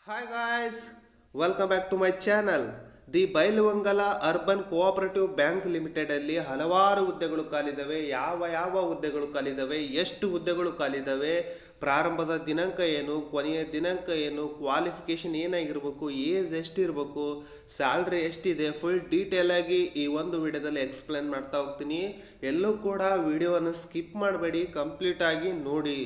Hi guys, welcome back to my channel. The Bailuvangala urban cooperative bank limited ಅಲ್ಲಿ ಹಲವಾರು ಹುದ್ದೆಗಳು ಖಾಲಿದಾವೆ. ಯಾವ ಹುದ್ದೆಗಳು ಖಾಲಿದಾವೆ, ಎಷ್ಟು ಹುದ್ದೆಗಳು ಖಾಲಿದಾವೆ, ಪ್ರಾರಂಭದ ದಿನಾಂಕ ಏನು, ಕೊನೆಯ ದಿನಾಂಕ ಏನು, ಕ್ವಾಲಿಫಿಕೇಶನ್ ಏನಾಗಿರ್ಬೇಕು, ಏಜ್ ಎಷ್ಟಿರಬೇಕು, ಸ್ಯಾಲ್ರಿ ಎಷ್ಟಿದೆ, ಫುಲ್ ಡೀಟೇಲ್ ಆಗಿ ಈ ಒಂದು ವಿಡಿಯೋದಲ್ಲಿ ಎಕ್ಸ್ಪ್ಲೇನ್ ಮಾಡ್ತಾ ಹೋಗ್ತೀನಿ. ಎಲ್ಲೂ ಕೂಡ ವಿಡಿಯೋವನ್ನು ಸ್ಕಿಪ್ ಮಾಡಬೇಡಿ, ಕಂಪ್ಲೀಟ್ ಆಗಿ ನೋಡಿ.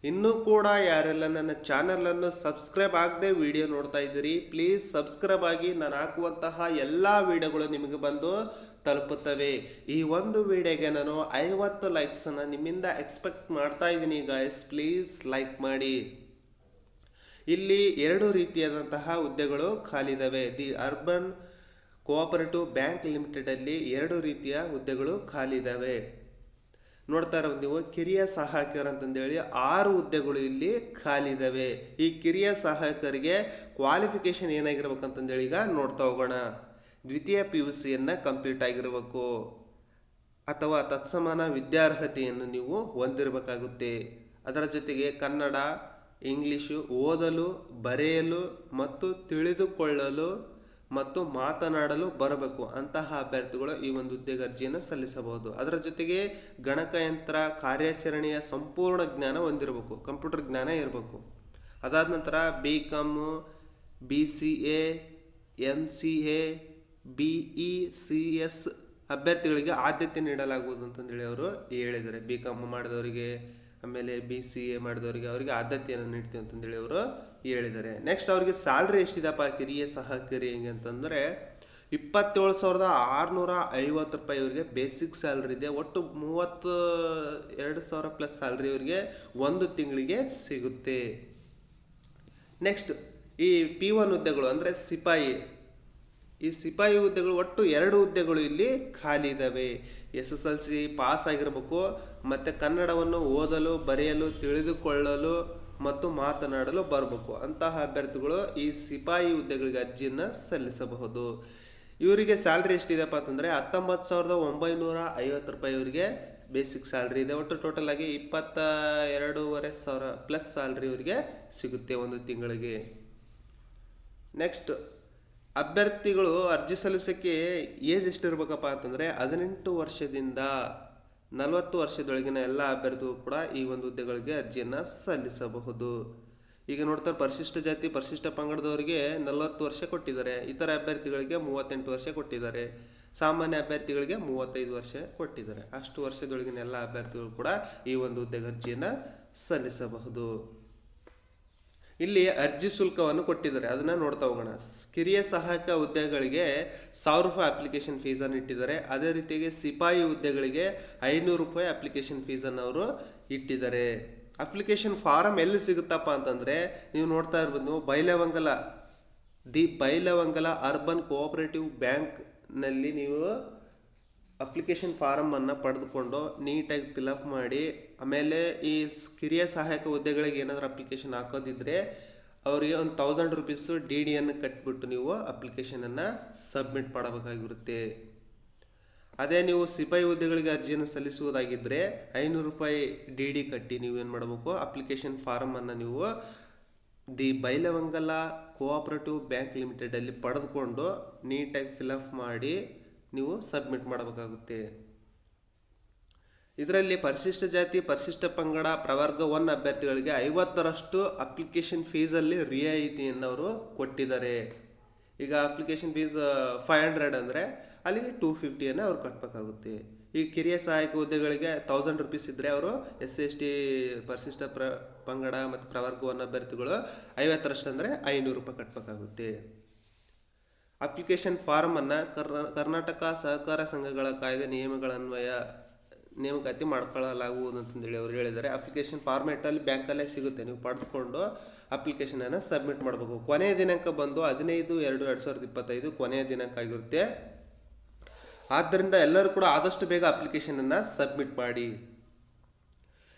ಇನ್ನೂ ಕೂಡ ಯಾರೆಲ್ಲ ನನ್ನ ಚಾನಲನ್ನು ಸಬ್ಸ್ಕ್ರೈಬ್ ಆಗದೆ ವಿಡಿಯೋ ನೋಡ್ತಾ ಇದ್ದೀರಿ, ಪ್ಲೀಸ್ ಸಬ್ಸ್ಕ್ರೈಬ್ ಆಗಿ. ನಾನು ಹಾಕುವಂತಹ ಎಲ್ಲ ವಿಡಿಯೋಗಳು ನಿಮಗೆ ಬಂದು ತಲುಪುತ್ತವೆ. ಈ ಒಂದು ವಿಡಿಯೋಗೆ ನಾನು 50 ಲೈಕ್ಸನ್ನು ನಿಮ್ಮಿಂದ ಎಕ್ಸ್ಪೆಕ್ಟ್ ಮಾಡ್ತಾ ಇದ್ದೀನಿ ಗಾಯ್ಸ್, ಪ್ಲೀಸ್ ಲೈಕ್ ಮಾಡಿ. ಇಲ್ಲಿ ಎರಡು ರೀತಿಯಾದಂತಹ ಹುದ್ದೆಗಳು ಖಾಲಿದಾವೆ. The urban cooperative bank limited ಅಲ್ಲಿ ಎರಡು ರೀತಿಯ ಹುದ್ದೆಗಳು ಖಾಲಿದಾವೆ. ನೋಡ್ತಾ ಇರೋದು ನೀವು ಕಿರಿಯ ಸಹಾಯಕರು ಅಂತಂದೇಳಿ 6 ಹುದ್ದೆಗಳು ಇಲ್ಲಿ ಖಾಲಿ ಇದಾವೆ. ಈ ಕಿರಿಯ ಸಹಾಯಕರಿಗೆ ಕ್ವಾಲಿಫಿಕೇಶನ್ ಏನಾಗಿರ್ಬೇಕಂತಂದೇಳಿ ಈಗ ನೋಡ್ತಾ ಹೋಗೋಣ. ದ್ವಿತೀಯ PUC ಕಂಪ್ಲೀಟ್ ಆಗಿರಬೇಕು ಅಥವಾ ತತ್ಸಮಾನ ವಿದ್ಯಾರ್ಹತೆಯನ್ನು ನೀವು ಹೊಂದಿರಬೇಕಾಗುತ್ತೆ. ಅದರ ಜೊತೆಗೆ ಕನ್ನಡ, ಇಂಗ್ಲಿಷು ಓದಲು, ಬರೆಯಲು ಮತ್ತು ತಿಳಿದುಕೊಳ್ಳಲು ಮತ್ತು ಮಾತನಾಡಲು ಬರಬೇಕು. ಅಂತಹ ಅಭ್ಯರ್ಥಿಗಳು ಈ ಒಂದು ಹುದ್ದೆಗೆ ಅರ್ಜಿಯನ್ನು ಸಲ್ಲಿಸಬಹುದು. ಅದರ ಜೊತೆಗೆ ಗಣಕಯಂತ್ರ ಕಾರ್ಯಾಚರಣೆಯ ಸಂಪೂರ್ಣ ಜ್ಞಾನ ಹೊಂದಿರಬೇಕು, ಕಂಪ್ಯೂಟರ್ ಜ್ಞಾನ ಇರಬೇಕು. ಅದಾದ ನಂತರ BCom, BCA, MCA, BECS ಅಭ್ಯರ್ಥಿಗಳಿಗೆ ಆದ್ಯತೆ ನೀಡಲಾಗುವುದು ಅಂತಂದೇಳಿ ಅವರು ಹೇಳಿದ್ದಾರೆ. BCom ಮಾಡಿದವರಿಗೆ, ಆಮೇಲೆ BCA ಮಾಡಿದವರಿಗೆ ಅವರಿಗೆ ಆದ್ಯತೆಯನ್ನು ನೀಡ್ತೀವಿ ಅಂತಂದೇಳಿ ಅವರು ಹೇಳಿದ್ದಾರೆ. ನೆಕ್ಸ್ಟ್ ಅವ್ರಿಗೆ ಸ್ಯಾಲ್ರಿ ಎಷ್ಟಿದೆಪ್ಪ ಕಿರಿಯ ಸಹಕಾರಿ ಹೆಂಗೆ ಅಂತಂದರೆ 27,650 ರೂಪಾಯಿ ಇವರಿಗೆ ಬೇಸಿಕ್ ಸ್ಯಾಲ್ರಿ ಇದೆ. ಒಟ್ಟು 32,000 ಪ್ಲಸ್ ಸ್ಯಾಲ್ರಿ ಇವರಿಗೆ ಒಂದು ತಿಂಗಳಿಗೆ ಸಿಗುತ್ತೆ. ನೆಕ್ಸ್ಟ್ ಈ P1 ಹುದ್ದೆಗಳು ಅಂದರೆ ಸಿಪಾಯಿ. ಈ ಸಿಪಾಯಿ ಹುದ್ದೆಗಳು ಒಟ್ಟು 2 ಹುದ್ದೆಗಳು ಇಲ್ಲಿ ಖಾಲಿ ಇದ್ದಾವೆ. SSLC ಪಾಸ್ ಆಗಿರಬೇಕು ಮತ್ತು ಕನ್ನಡವನ್ನು ಓದಲು, ಬರೆಯಲು, ತಿಳಿದುಕೊಳ್ಳಲು ಮತ್ತು ಮಾತನಾಡಲು ಬರಬೇಕು. ಅಂತಹ ಅಭ್ಯರ್ಥಿಗಳು ಈ ಸಿಪಾಯಿ ಹುದ್ದೆಗಳಿಗೆ ಅರ್ಜಿಯನ್ನು ಸಲ್ಲಿಸಬಹುದು. ಇವರಿಗೆ ಸ್ಯಾಲ್ರಿ ಎಷ್ಟಿದೆಪ್ಪ ಅಂತಂದರೆ 19,950 ರೂಪಾಯಿ ಇವರಿಗೆ ಬೇಸಿಕ್ ಸ್ಯಾಲ್ರಿ ಇದೆ. ಒಟ್ಟು ಟೋಟಲ್ ಆಗಿ 22,500 ಪ್ಲಸ್ ಸ್ಯಾಲ್ರಿ ಇವರಿಗೆ ಸಿಗುತ್ತೆ ಒಂದು ತಿಂಗಳಿಗೆ. ನೆಕ್ಸ್ಟ್ ಅಭ್ಯರ್ಥಿಗಳು ಅರ್ಜಿ ಸಲ್ಲಿಸೋಕ್ಕೆ ಏಜ್ ಎಷ್ಟಿರ್ಬೇಕಪ್ಪ ಅಂತಂದರೆ 18 ವರ್ಷದಿಂದ 40 ವರ್ಷದೊಳಗಿನ ಎಲ್ಲ ಅಭ್ಯರ್ಥಿಗಳು ಕೂಡ ಈ ಒಂದು ಹುದ್ದೆಗಳಿಗೆ ಅರ್ಜಿಯನ್ನು ಸಲ್ಲಿಸಬಹುದು. ಈಗ ನೋಡ್ತಾರೆ, ಪರಿಶಿಷ್ಟ ಜಾತಿ ಪರಿಶಿಷ್ಟ ಪಂಗಡದವರಿಗೆ 40 ವರ್ಷ ಕೊಟ್ಟಿದ್ದಾರೆ, ಇತರ ಅಭ್ಯರ್ಥಿಗಳಿಗೆ 38 ವರ್ಷ ಕೊಟ್ಟಿದ್ದಾರೆ, ಸಾಮಾನ್ಯ ಅಭ್ಯರ್ಥಿಗಳಿಗೆ 35 ವರ್ಷ ಕೊಟ್ಟಿದ್ದಾರೆ. ಅಷ್ಟು ವರ್ಷದೊಳಗಿನ ಎಲ್ಲ ಅಭ್ಯರ್ಥಿಗಳು ಕೂಡ ಈ ಒಂದು ಹುದ್ದೆಗೆ ಅರ್ಜಿಯನ್ನು ಸಲ್ಲಿಸಬಹುದು. ಇಲ್ಲಿ ಅರ್ಜಿ ಶುಲ್ಕವನ್ನು ಕೊಟ್ಟಿದ್ದಾರೆ, ಅದನ್ನ ನೋಡ್ತಾ ಹೋಗೋಣ. ಕಿರಿಯ ಸಹಾಯಕ ಹುದ್ದೆಗಳಿಗೆ 1,000 ರೂಪಾಯಿ ಅಪ್ಲಿಕೇಶನ್ ಫೀಸನ್ನು ಇಟ್ಟಿದ್ದಾರೆ. ಅದೇ ರೀತಿಯಾಗಿ ಸಿಪಾಯಿ ಹುದ್ದೆಗಳಿಗೆ 500 ರೂಪಾಯಿ ಅಪ್ಲಿಕೇಶನ್ ಫೀಸನ್ನು ಅವರು ಇಟ್ಟಿದ್ದಾರೆ. ಅಪ್ಲಿಕೇಶನ್ ಫಾರಮ್ ಎಲ್ಲಿ ಸಿಗುತ್ತಪ್ಪ ಅಂತಂದರೆ ನೀವು ನೋಡ್ತಾ ಇರ್ಬೋದು, ನೀವು ದಿ ಬೈಲವಂಗಲ ಅರ್ಬನ್ ಕೋಆಪರೇಟಿವ್ ಬ್ಯಾಂಕ್ನಲ್ಲಿ ನೀವು ಅಪ್ಲಿಕೇಶನ್ ಫಾರಮನ್ನು ಪಡೆದುಕೊಂಡು ನೀಟಾಗಿ ಫಿಲಪ್ ಮಾಡಿ, ಆಮೇಲೆ ಈ ಕಿರಿಯ ಸಹಾಯಕ ಹುದ್ದೆಗಳಿಗೆ ಏನಾದರೂ ಅಪ್ಲಿಕೇಶನ್ ಹಾಕೋದಿದ್ರೆ ಅವರಿಗೆ ಒಂದು 1,000 ರೂಪೀಸ್ DDಯನ್ನು ಕಟ್ಬಿಟ್ಟು ನೀವು ಅಪ್ಲಿಕೇಶನನ್ನು ಸಬ್ಮಿಟ್ ಮಾಡಬೇಕಾಗಿರುತ್ತೆ. ಅದೇ ನೀವು ಸಿಪಾಯಿ ಹುದ್ದೆಗಳಿಗೆ ಅರ್ಜಿಯನ್ನು ಸಲ್ಲಿಸುವುದಾಗಿದ್ದರೆ 500 ರೂಪಾಯಿ DD ಕಟ್ಟಿ ನೀವು ಏನು ಮಾಡಬೇಕು, ಅಪ್ಲಿಕೇಶನ್ ಫಾರಮನ್ನು ನೀವು ದಿ ಬೈಲವಂಗಲ ಕೋಆಪರೇಟಿವ್ ಬ್ಯಾಂಕ್ ಲಿಮಿಟೆಡಲ್ಲಿ ಪಡೆದುಕೊಂಡು ನೀಟಾಗಿ ಫಿಲಪ್ ಮಾಡಿ ನೀವು ಸಬ್ಮಿಟ್ ಮಾಡಬೇಕಾಗುತ್ತೆ. ಇದರಲ್ಲಿ ಪರಿಶಿಷ್ಟ ಜಾತಿ ಪರಿಶಿಷ್ಟ ಪಂಗಡ ಪ್ರವರ್ಗ 1 ಅಭ್ಯರ್ಥಿಗಳಿಗೆ 50ರಷ್ಟು ಅಪ್ಲಿಕೇಶನ್ ಫೀಸಲ್ಲಿ ರಿಯಾಯಿತಿಯನ್ನು ಅವರು ಕೊಟ್ಟಿದ್ದಾರೆ. ಈಗ ಅಪ್ಲಿಕೇಶನ್ ಫೀಸ್ 500 ಅಂದರೆ ಅಲ್ಲಿ 250 ಅವ್ರು ಕಟ್ಟಬೇಕಾಗುತ್ತೆ. ಈ ಕಿರಿಯ ಸಹಾಯಕ ಹುದ್ದೆಗಳಿಗೆ 1,000 ರೂಪೀಸ್ ಇದ್ದರೆ ಅವರು SC/ST ಪರಿಶಿಷ್ಟ ಪಂಗಡ ಮತ್ತು ಪ್ರವರ್ಗ 1 ಅಭ್ಯರ್ಥಿಗಳು 50ರಷ್ಟು ಅಂದರೆ 500 ರೂಪಾಯಿ ಕಟ್ಟಬೇಕಾಗುತ್ತೆ. ಅಪ್ಲಿಕೇಶನ್ ಫಾರಮನ್ನು ಕರ್ನಾಟಕ ಸಹಕಾರ ಸಂಘಗಳ ಕಾಯ್ದೆ ನಿಯಮಗಳನ್ವಯ ನೇಮಕಾತಿ ಮಾಡ್ಕೊಳ್ಳಲಾಗುವುದು ಅಂತಂದೇಳಿ ಅವರು ಹೇಳಿದ್ದಾರೆ. ಅಪ್ಲಿಕೇಶನ್ ಫಾರ್ಮೇಟಲ್ಲಿ ಬ್ಯಾಂಕಲ್ಲೇ ಸಿಗುತ್ತೆ, ನೀವು ಪಡೆದುಕೊಂಡು ಅಪ್ಲಿಕೇಶನನ್ನು ಸಬ್ಮಿಟ್ ಮಾಡಬೇಕು. ಕೊನೆಯ ದಿನಾಂಕ ಬಂದು 15/2/2025 ಕೊನೆಯ ದಿನಾಂಕ ಆಗಿರುತ್ತೆ. ಆದ್ದರಿಂದ ಎಲ್ಲರೂ ಕೂಡ ಆದಷ್ಟು ಬೇಗ ಅಪ್ಲಿಕೇಶನನ್ನು ಸಬ್ಮಿಟ್ ಮಾಡಿ.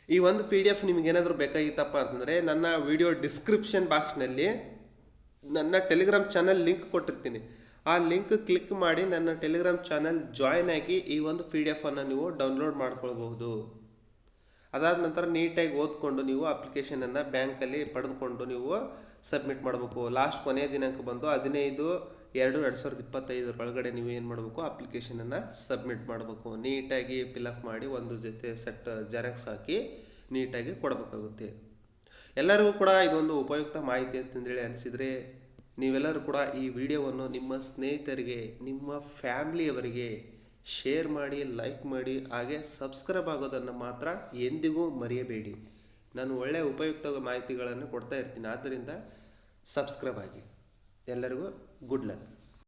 ಈ ಒಂದು PDF ನಿಮಗೇನಾದರೂ ಬೇಕಾಗಿತ್ತಪ್ಪ ಅಂತಂದರೆ ನನ್ನ ವಿಡಿಯೋ ಡಿಸ್ಕ್ರಿಪ್ಷನ್ ಬಾಕ್ಸ್ನಲ್ಲಿ ನನ್ನ ಟೆಲಿಗ್ರಾಮ್ ಚಾನಲ್ ಲಿಂಕ್ ಕೊಟ್ಟಿರ್ತೀನಿ. ಆ ಲಿಂಕ್ ಕ್ಲಿಕ್ ಮಾಡಿ ನನ್ನ ಟೆಲಿಗ್ರಾಮ್ ಚಾನಲ್ ಜಾಯ್ನ್ ಆಗಿ ಈ ಒಂದು PDF ನೀವು ಡೌನ್ಲೋಡ್ ಮಾಡ್ಕೊಳ್ಬಹುದು. ಅದಾದ ನಂತರ ನೀಟಾಗಿ ಓದ್ಕೊಂಡು ನೀವು ಅಪ್ಲಿಕೇಶನನ್ನು ಬ್ಯಾಂಕಲ್ಲಿ ಪಡೆದುಕೊಂಡು ನೀವು ಸಬ್ಮಿಟ್ ಮಾಡಬೇಕು. ಲಾಸ್ಟ್ ಕೊನೆಯ ದಿನಾಂಕ ಬಂದು 15/2/2025 ಒಳಗಡೆ ನೀವು ಏನು ಮಾಡಬೇಕು, ಅಪ್ಲಿಕೇಶನನ್ನು ಸಬ್ಮಿಟ್ ಮಾಡಬೇಕು. ನೀಟಾಗಿ ಫಿಲಪ್ ಮಾಡಿ ಒಂದು ಜೊತೆ ಸೆಟ್ ಜೆರಾಕ್ಸ್ ಹಾಕಿ ನೀಟಾಗಿ ಕೊಡಬೇಕಾಗುತ್ತೆ. ಎಲ್ಲರಿಗೂ ಕೂಡ ಇದೊಂದು ಉಪಯುಕ್ತ ಮಾಹಿತಿ ಅಂತಂದೇಳಿ ಅನಿಸಿದರೆ ನೀವೆಲ್ಲರೂ ಕೂಡ ಈ ವಿಡಿಯೋವನ್ನು ನಿಮ್ಮ ಸ್ನೇಹಿತರಿಗೆ, ನಿಮ್ಮ ಫ್ಯಾಮ್ಲಿಯವರಿಗೆ ಶೇರ್ ಮಾಡಿ, ಲೈಕ್ ಮಾಡಿ, ಹಾಗೆ ಸಬ್ಸ್ಕ್ರೈಬ್ ಆಗೋದನ್ನು ಮಾತ್ರ ಎಂದಿಗೂ ಮರೆಯಬೇಡಿ. ನಾನು ಒಳ್ಳೆಯ ಉಪಯುಕ್ತ ಮಾಹಿತಿಗಳನ್ನು ಕೊಡ್ತಾ ಇರ್ತೀನಿ. ಆದ್ದರಿಂದ ಸಬ್ಸ್ಕ್ರೈಬ್ ಆಗಿ. ಎಲ್ಲರಿಗೂ ಗುಡ್ ಲಕ್.